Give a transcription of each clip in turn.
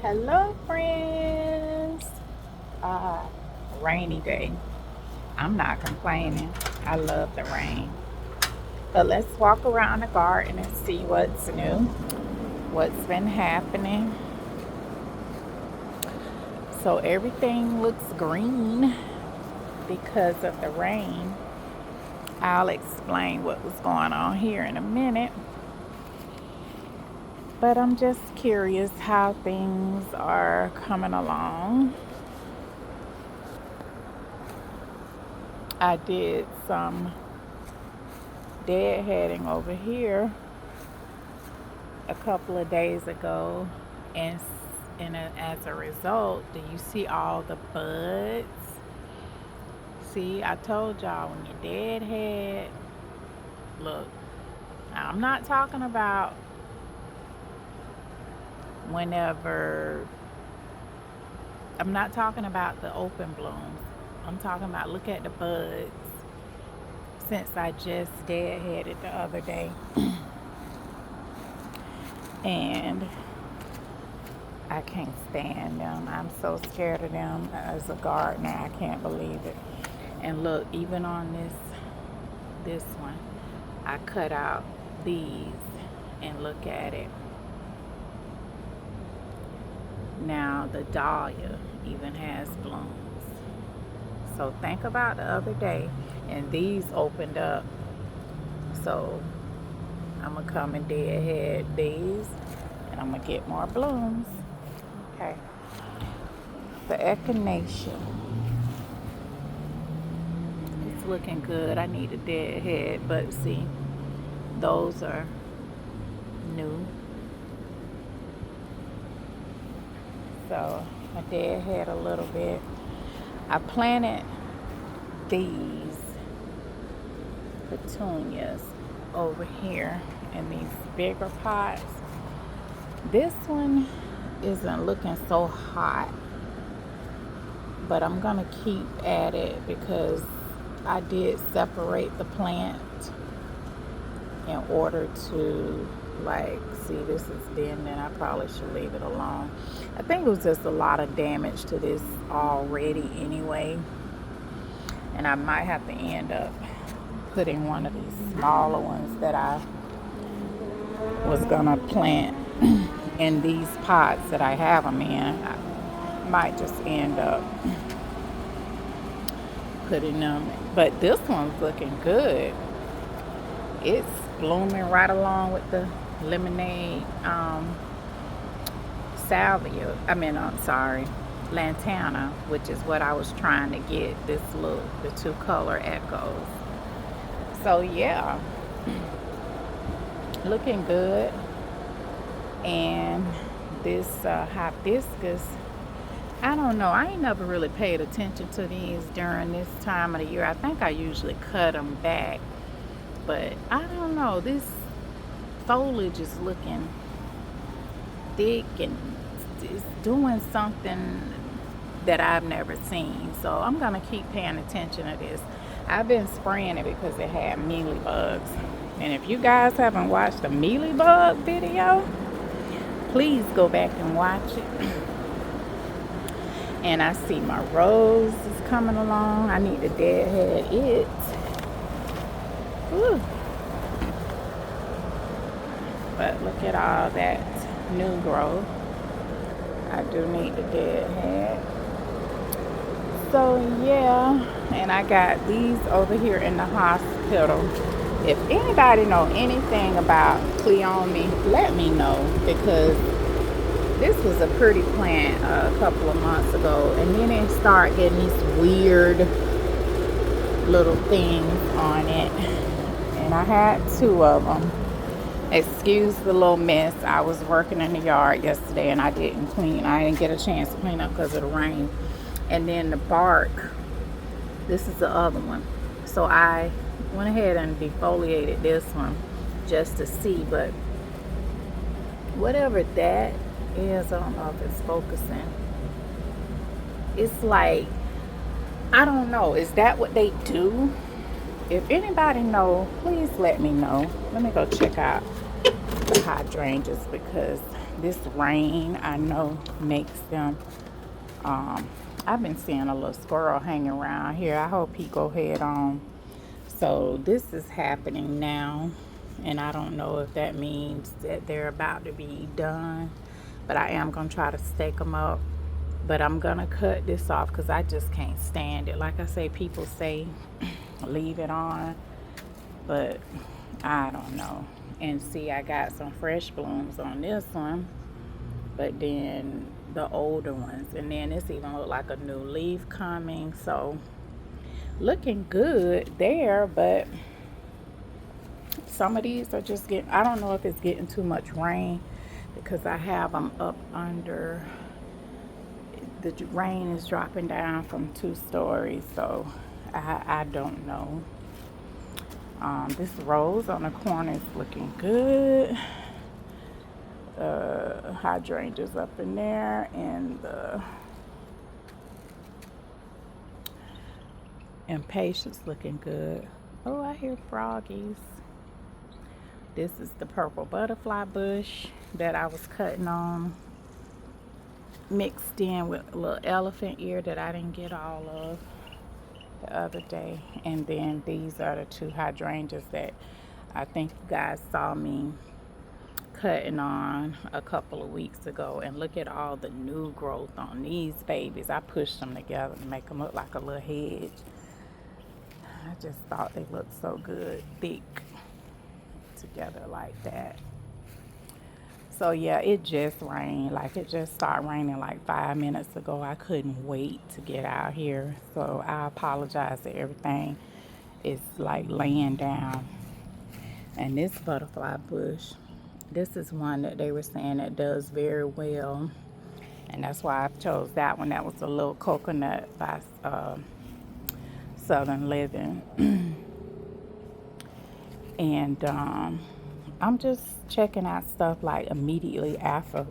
Hello, friends. Ah, rainy day. I'm not complaining. I love the rain. But let's walk around the garden and see what's new, what's been happening. So everything looks green because of the rain. I'll explain what was going on here in a minute. But I'm just curious how things are coming along. I did some deadheading over here a couple of days ago, and as a result, do you see all the buds? See, I told y'all when you deadhead, look, now I'm not talking about whenever, I'm not talking about the open blooms. I'm talking about look at the buds since I just deadheaded the other day. And I can't stand them. I'm so scared of them as a gardener. I can't believe it. And look, even on this one, I cut out these and look at it. Now the dahlia even has blooms. So think about the other day, and these opened up. So I'm gonna come and deadhead these, and I'm gonna get more blooms. Okay. The echinacea. It's looking good. I need a deadhead, but see, those are new. So I deadhead a little bit. I planted these petunias over here in these bigger pots. This one isn't looking so hot, but I'm gonna keep at it because I did separate the plant in order to, like, see, this is bending. I probably should leave it alone. I think it was just a lot of damage to this already anyway, and I might have to end up putting one of these smaller ones that I was gonna plant in these pots that I have them in. I might just end up putting them, but this one's looking good. It's blooming right along with the lemonade salvia. I'm sorry, lantana, which is what I was trying to get. This look, the two color echoes. So yeah, looking good. And this hibiscus, I don't know. I ain't never really paid attention to these during this time of the year. I think I usually cut them back, but I don't know. This foliage is looking thick and it's doing something that I've never seen. So I'm gonna keep paying attention to this. I've been spraying it because it had mealybugs. And if you guys haven't watched the mealybug video, please go back and watch it. And I see my rose is coming along. I need to deadhead it. Woo. But look at all that new growth. I do need to deadhead. So yeah, and I got these over here in the hospital. If anybody know anything about Cleome, let me know, because this was a pretty plant a couple of months ago, and then it started getting these weird little things on it, and I had two of them. Excuse the little mess. I was working in the yard yesterday and I didn't get a chance to clean up because of the rain. And then the bark, this is the other one. So I went ahead and defoliated this one just to see, but whatever that is, I don't know if it's focusing. It's like, I don't know, is that what they do? If anybody know, please let me know. Let me go check out the hydrangeas, because this rain, I know, makes them, I've been seeing a little squirrel hanging around here. I hope he go head on. So this is happening now, and I don't know if that means that they're about to be done, but I am going to try to stake them up. But I'm going to cut this off because I just can't stand it. Like I say, people say leave it on, but I don't know. And see, I got some fresh blooms on this one, but then the older ones, and then this even look like a new leaf coming. So looking good there, but some of these are just getting, I don't know if it's getting too much rain because I have them up under, the rain is dropping down from 2 stories, so I don't know. This rose on the corner is looking good. Hydrangeas up in there, and the impatience looking good. Oh, I hear froggies. This is the purple butterfly bush that I was cutting on, mixed in with a little elephant ear that I didn't get all of the other day. And then these are the 2 hydrangeas that I think you guys saw me cutting on a couple of weeks ago. And look at all the new growth on these babies. I pushed them together to make them look like a little hedge. I just thought they looked so good, thick together like that. So yeah, it just rained. Like, it just started raining like 5 minutes ago. I couldn't wait to get out here, so I apologize that everything is like laying down. And this butterfly bush, this is one that they were saying that does very well, and that's why I chose that one. That was a little coconut by Southern Living. And I'm just checking out stuff like immediately after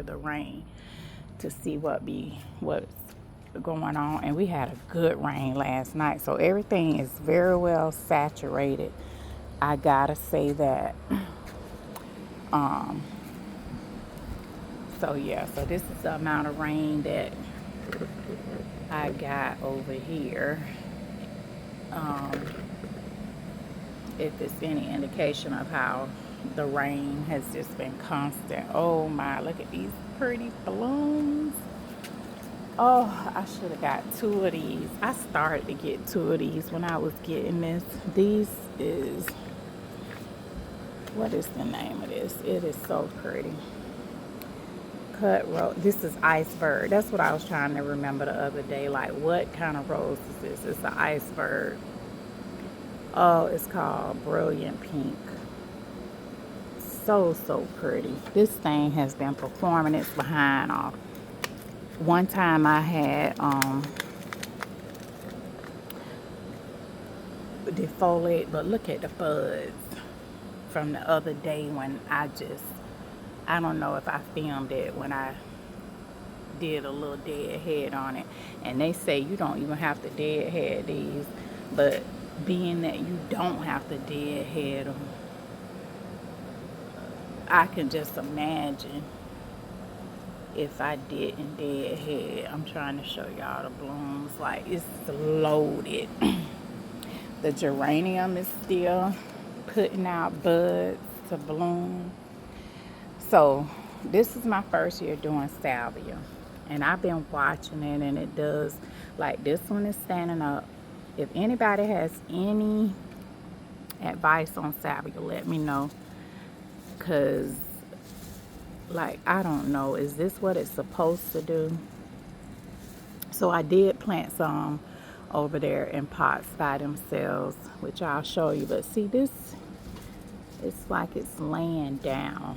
the rain to see what's going on. And we had a good rain last night, so everything is very well saturated, I gotta say that. So yeah, so this is the amount of rain that I got over here. If it's any indication of how the rain has just been constant. Oh my, look at these pretty blooms. Oh, I should have got 2 of these. I started to get 2 of these when I was getting this. These is, what is the name of this? It is so pretty. Cut rose. This is iceberg. That's what I was trying to remember the other day. Like, what kind of rose is this? It's an iceberg. Oh, it's called Brilliant Pink. So pretty. This thing has been performing its behind off. One time I had defoliate, but look at the buds from the other day when I don't know if I filmed it when I did a little dead head on it. And they say you don't even have to dead head these, but being that you don't have to dead head them, I can just imagine if I didn't dead head. I'm trying to show y'all the blooms. Like, it's loaded. The geranium is still putting out buds to bloom. So this is my first year doing salvia, and I've been watching it, and it does, like, this one is standing up. If anybody has any advice on salvia, let me know, because, like, I don't know, is this what it's supposed to do? So I did plant some over there in pots by themselves, which I'll show you. But see, this, it's like it's laying down,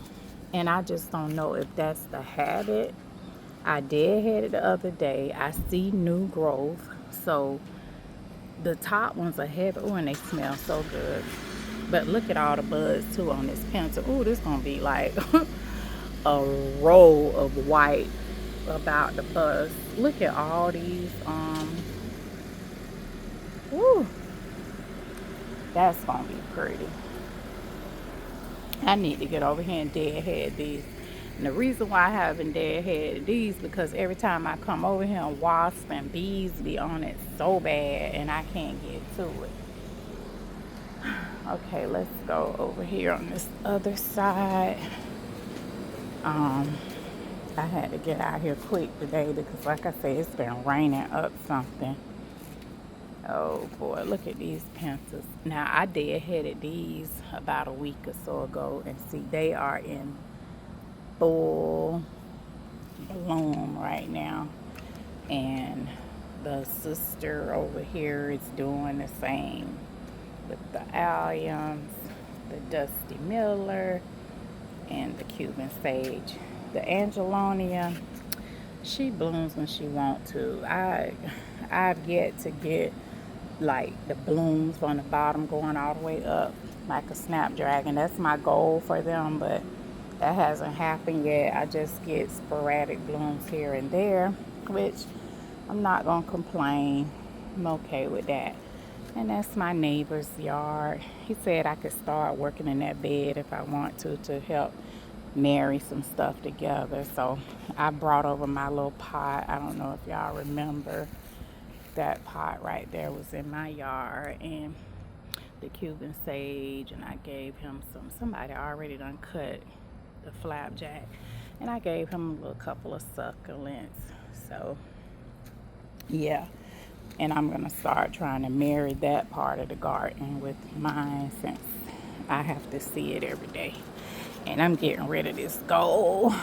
and I just don't know if that's the habit. I did had it the other day. I see new growth, so the top ones are heavy. Oh, and they smell so good. But look at all the buds too on this pencil. Oh, this gonna be like a row of white about the buzz. Look at all these. Woo, that's gonna be pretty. I need to get over here and deadhead these. And the reason why I haven't deadheaded these because every time I come over here, wasps and bees be on it so bad and I can't get to it. Okay, let's go over here on this other side. I had to get out here quick today because like I said, it's been raining up something. Oh boy, look at these pencils. Now I deadheaded these about a week or so ago and see they are in full bloom right now. And the sister over here is doing the same with the alliums, the Dusty Miller, and the Cuban sage. The Angelonia, she blooms when she wants to. I've yet to get like the blooms on the bottom going all the way up like a snapdragon. That's my goal for them, but that hasn't happened yet. I just get sporadic blooms here and there, which I'm not gonna complain. I'm okay with that. And that's my neighbor's yard. He said I could start working in that bed if I want to help marry some stuff together. So I brought over my little pot. I don't know if y'all remember that pot right there was in my yard, and the Cuban sage, and I gave him somebody already done cut the flapjack, and I gave him a little couple of succulents. So yeah, and I'm gonna start trying to marry that part of the garden with mine since I have to see it every day. And I'm getting rid of this gold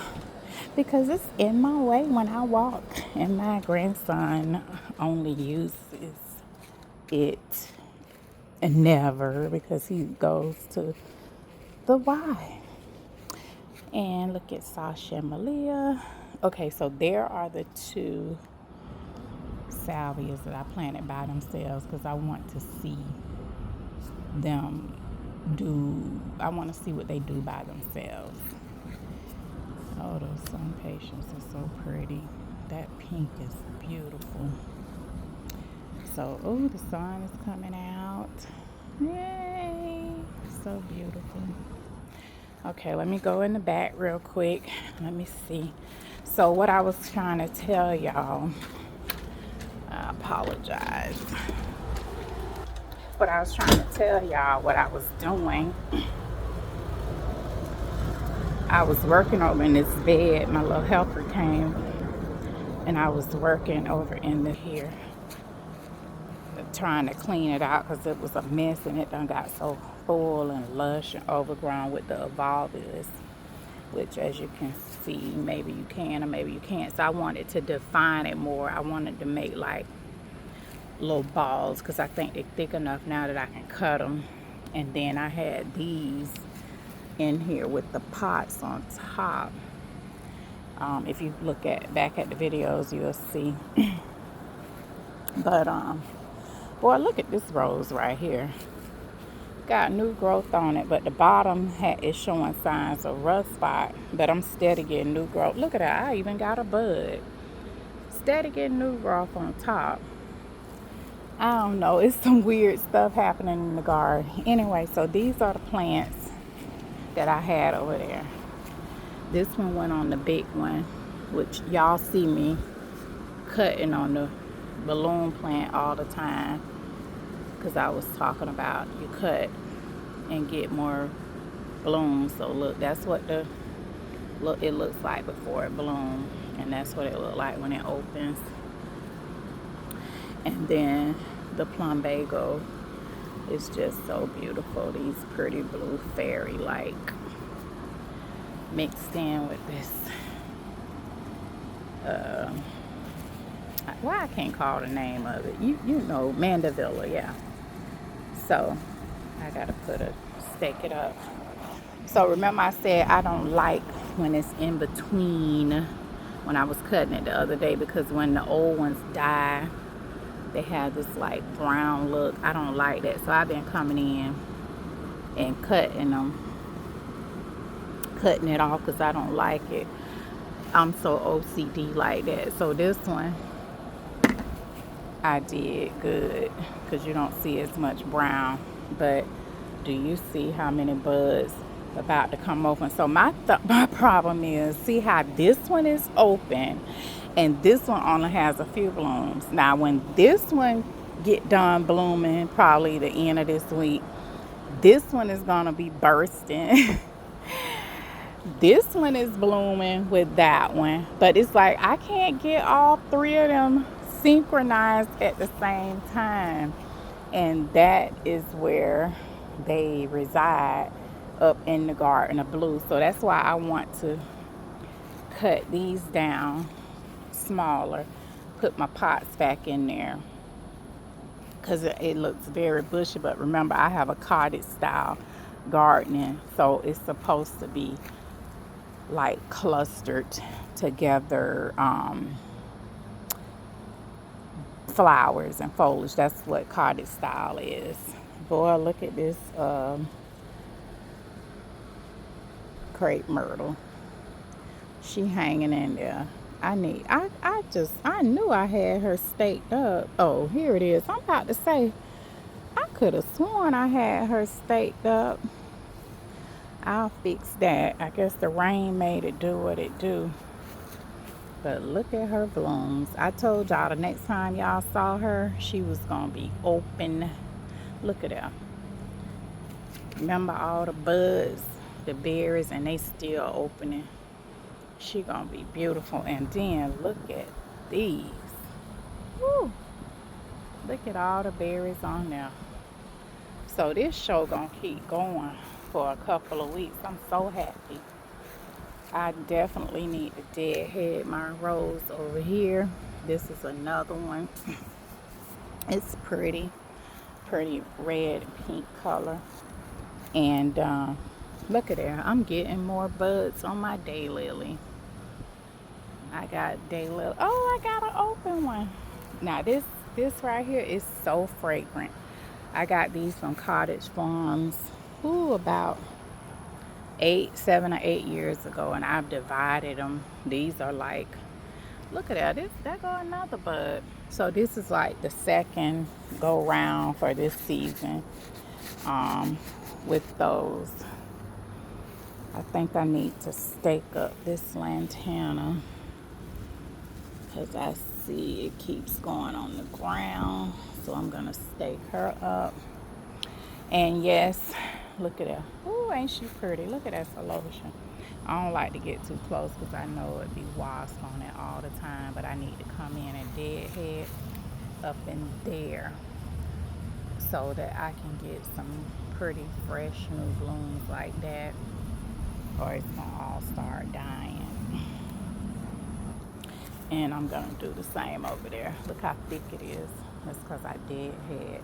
because it's in my way when I walk, and my grandson only uses it never because he goes to the Y. And look at Sasha and Malia. Okay, so there are the two salvias that I planted by themselves because I want to see them I want to see what they do by themselves. Oh, those sun patients are so pretty. That pink is beautiful. So, oh, the sun is coming out. Yay! So beautiful. Okay, let me go in the back real quick. Let me see. So, what I was trying to tell y'all, I apologize. But I was trying to tell y'all what I was doing. I was working over in this bed. My little helper came, and I was working over in here, trying to clean it out because it was a mess and it done got so full and lush and overgrown with the evolvulus, which as you can see, maybe you can or maybe you can't. So I wanted to define it more. I wanted to make like little balls because I think they're thick enough now that I can cut them. And then I had these in here with the pots on top. If you look back at the videos, you'll see. But boy, look at this rose right here. Got new growth on it, but the bottom is showing signs of rust spot, but I'm steady getting new growth. Look at that, I even got a bud. Steady getting new growth on top. I don't know, it's some weird stuff happening in the garden. Anyway, so these are the plants that I had over there. This one went on the big one, which y'all see me cutting on the balloon plant all the time because I was talking about you cut and get more blooms. So look, that's what it looks like before it blooms, and that's what it looked like when it opens. And then the plumbago is just so beautiful. These pretty blue fairy like mixed in with this why I can't call the name of it, you know, mandevilla. Yeah, so I gotta stake it up. So remember I said I don't like when it's in between when I was cutting it the other day, because when the old ones die they have this like brown look. I don't like that, so I've been coming in and cutting it off because I don't like it. I'm so OCD like that. So this one I did good because you don't see as much brown, but do you see how many buds about to come open. So my problem is, see how this one is open and this one only has a few blooms. Now when this one get done blooming, probably the end of this week, this one is gonna be bursting. This one is blooming with that one, but it's like I can't get all three of them synchronized at the same time, and that is where they reside, up in the garden of blue. So that's why I want to cut these down smaller, put my pots back in there, because it looks very bushy. But remember, I have a cottage style gardening, so it's supposed to be like clustered together flowers and foliage. That's what cottage style is. Boy, look at this crepe myrtle. She hanging in there. I knew I had her staked up. Oh, here it is. I'm about to say, I could have sworn I had her staked up. I'll fix that. I guess the rain made it do what it do. But look at her blooms. I told y'all the next time y'all saw her, she was gonna be open. Look at her. Remember all the buds, the berries, and they still opening. She gonna be beautiful. And then look at these. Woo! Look at all the berries on there. So this show gonna keep going for a couple of weeks. I'm so happy. I definitely need to deadhead my rose over here. This is another one. It's pretty red and pink color. And look at there. I'm getting more buds on my daylily. I got daylily. Oh, I got an open one. Now this right here is so fragrant. I got these from Cottage Farms. Ooh, about 7 or 8 years ago, and I've divided them. These are like, look at that. There go another bud. So this is like the second go round for this season with those. I think I need to stake up this lantana because I see it keeps going on the ground. So I'm gonna stake her up. And yes, look at her. Ooh, ain't she pretty? Look at that lotion. I don't like to get too close because I know it'd be wasp on it all the time, but I need to come in and deadhead up in there so that I can get some pretty fresh new blooms like that, or it's gonna all start dying. And I'm gonna do the same over there. Look how thick it is. That's because I deadhead.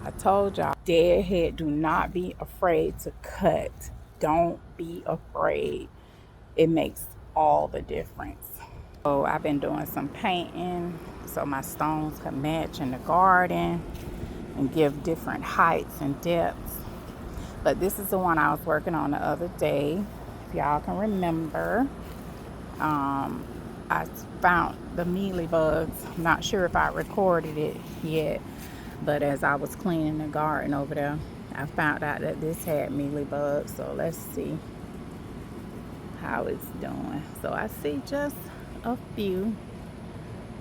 I told y'all, deadhead, do not be afraid to cut. Don't be afraid. It makes all the difference. So I've been doing some painting so my stones can match in the garden and give different heights and depths. But this is the one I was working on the other day. If y'all can remember, I found the mealy bugs. I'm not sure if I recorded it yet, but as I was cleaning the garden over there, I found out that this had mealy bugs. So let's see how it's doing. So I see just a few.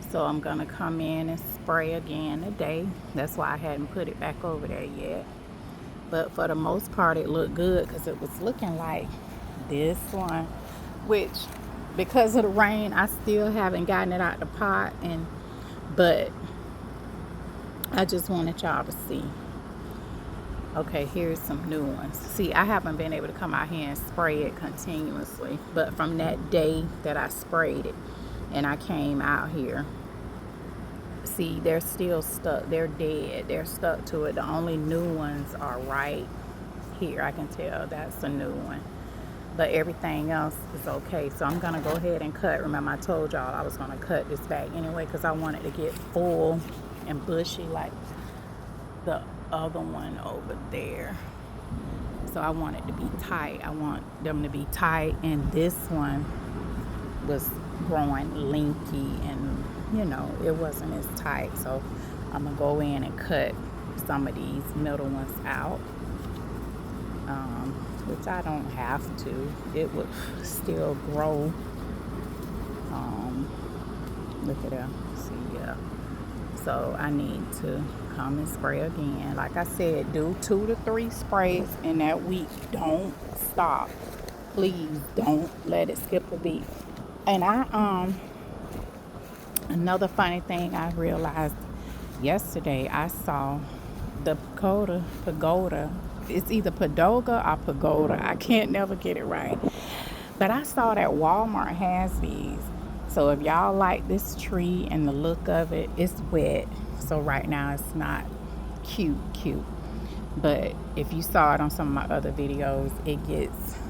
So I'm gonna come in and spray again today. That's why I hadn't put it back over there yet. But for the most part, it looked good because it was looking like this one, which because of the rain, I still haven't gotten it out the pot. But I just wanted y'all to see. Okay, here's some new ones. See, I haven't been able to come out here and spray it continuously, but from that day that I sprayed it and I came out here, see, they're still stuck. They're dead. They're stuck to it. The only new ones are right here. I can tell that's a new one, but everything else is okay. So I'm gonna go ahead and cut. Remember, I told y'all I was gonna cut this back anyway because I wanted to get full and bushy like the other one over there. So I want it to be tight. I want them to be tight, and this one was growing linky and you know it wasn't as tight. So I'm gonna go in and cut some of these middle ones out. which I don't have to. It would still grow. Look at that. See, yeah. So I need to come and spray again. Like I said, do 2 to 3 sprays in that week. Don't stop. Please don't let it skip a beat. And another funny thing I realized yesterday, I saw the pagoda. It's either pagoda or pagoda. I can't never get it right. But I saw that Walmart has these. So if y'all like this tree and the look of it, it's wet. So right now it's not cute. But if you saw it on some of my other videos,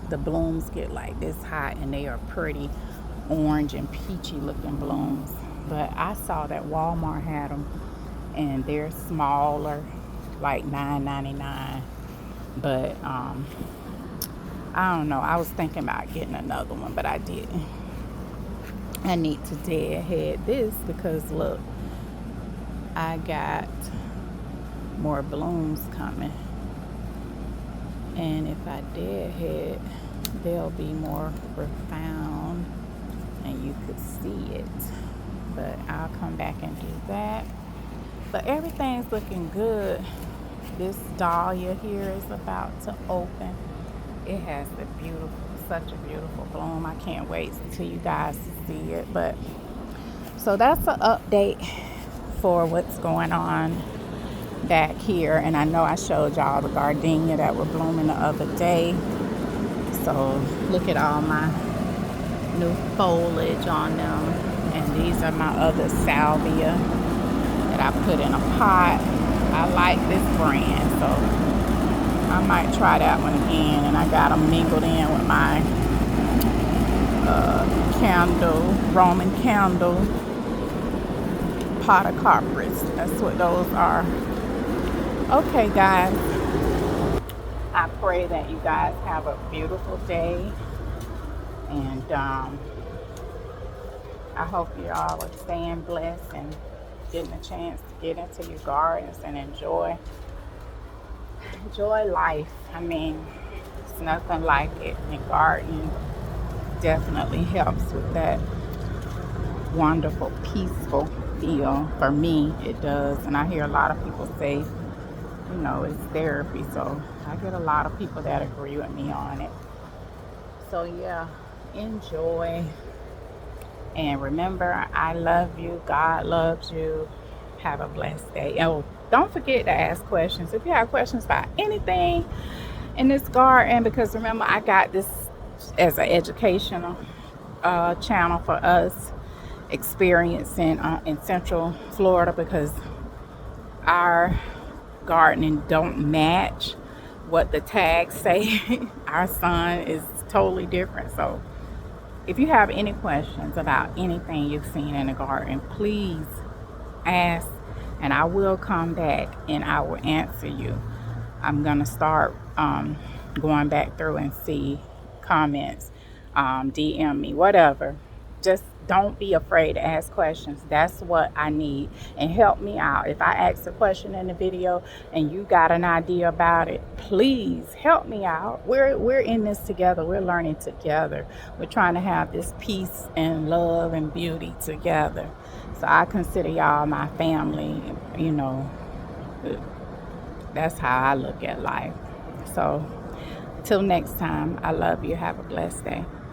the blooms get like this hot, and they are pretty orange and peachy looking blooms. But I saw that Walmart had them, and they're smaller, like $9.99. But I don't know. I was thinking about getting another one, but I didn't. I need to deadhead this because look, I got more blooms coming, and if I deadhead, they'll be more profound and you could see it. But I'll come back and do that. But everything's looking good. This dahlia here is about to open. It has such a beautiful bloom. I can't wait till you guys see it. But so that's an update for what's going on back here. And I know I showed y'all the gardenia that were blooming the other day. So look at all my new foliage on them. And these are my other salvia that I put in a pot. I like this brand, so I might try that one again. And I got them mingled in with my Roman candle podocarpus. That's what those are. Okay, guys. I pray that you guys have a beautiful day. And I hope you all are staying blessed and getting a chance to get into your gardens and enjoy life. I mean, it's nothing like it. And gardening definitely helps with that wonderful, peaceful feel. For me, it does. And I hear a lot of people say, it's therapy. So I get a lot of people that agree with me on it. So yeah, enjoy. And remember, I love you. God loves you. Have a blessed day. Oh, don't forget to ask questions. If you have questions about anything in this garden, because remember, I got this as an educational channel for us experiencing in Central Florida, because our gardening don't match what the tags say. Our sun is totally different. So if you have any questions about anything you've seen in the garden, please ask, and I will come back and I will answer you. I'm gonna start going back through and see comments, DM me, whatever. Just don't be afraid to ask questions. That's what I need. And help me out. If I ask a question in the video and you got an idea about it, please help me out. We're in this together. We're learning together. We're trying to have this peace and love and beauty together. So I consider y'all my family. That's how I look at life. So till next time, I love you. Have a blessed day.